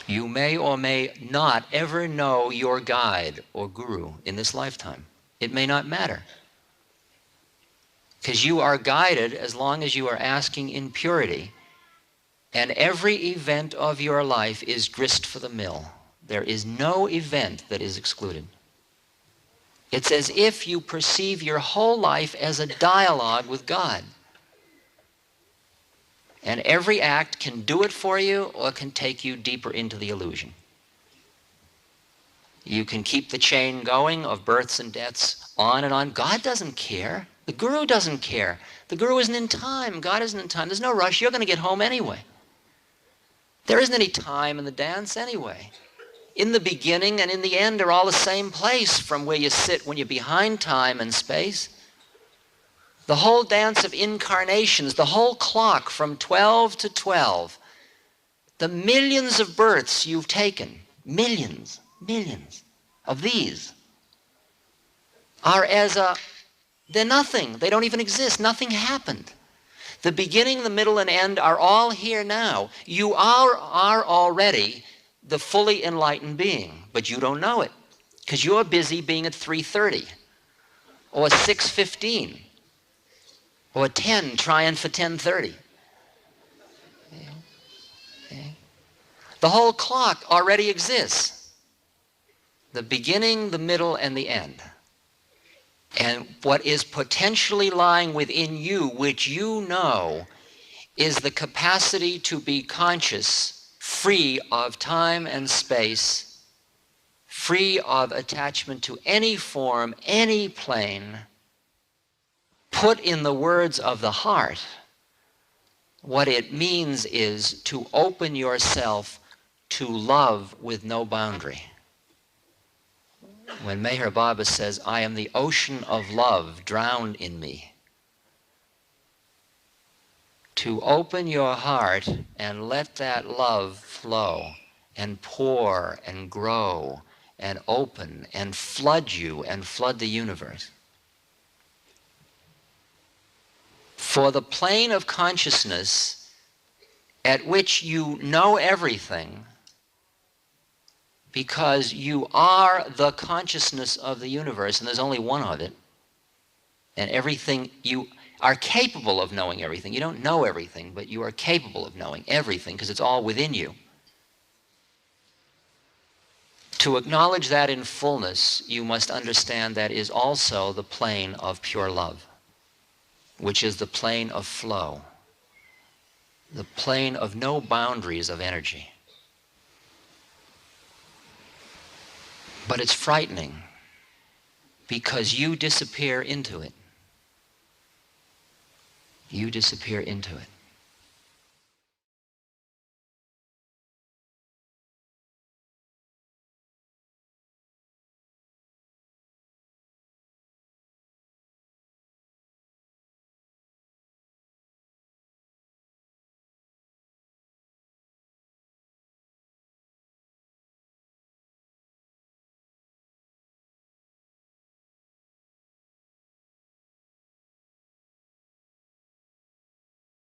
You may or may not ever know your guide or guru in this lifetime. It may not matter. Because you are guided as long as you are asking in purity. And every event of your life is grist for the mill. There is no event that is excluded. It's as if you perceive your whole life as a dialogue with God. And every act can do it for you or can take you deeper into the illusion. You can keep the chain going of births and deaths on and on. God doesn't care. The guru doesn't care. The guru isn't in time. God isn't in time. There's no rush. You're going to get home anyway. There isn't any time in the dance anyway. In the beginning and in the end are all the same place from where you sit when you're behind time and space. The whole dance of incarnations, the whole clock from 12 to 12, the millions of births you've taken, millions of these, are they're nothing. They don't even exist. Nothing happened. The beginning, the middle, and end are all here now. You are already the fully enlightened being, but you don't know it because you're busy being at 3:30 or 6:15 or 10 trying for 10:30. The whole clock already exists. The beginning, the middle, and the end. And what is potentially lying within you, which you know, is the capacity to be conscious, free of time and space, free of attachment to any form, any plane. Put in the words of the heart, what it means is to open yourself to love with no boundary. When Meher Baba says, I am the ocean of love drowned in me, to open your heart and let that love flow and pour and grow and open and flood you and flood the universe. For the plane of consciousness at which you know everything, because you are the consciousness of the universe, and there's only one of it, and everything, you are capable of knowing everything. You don't know everything, but you are capable of knowing everything because it's all within you. To acknowledge that in fullness, you must understand that is also the plane of pure love, which is the plane of flow, the plane of no boundaries of energy. But it's frightening because you disappear into it. You disappear into it.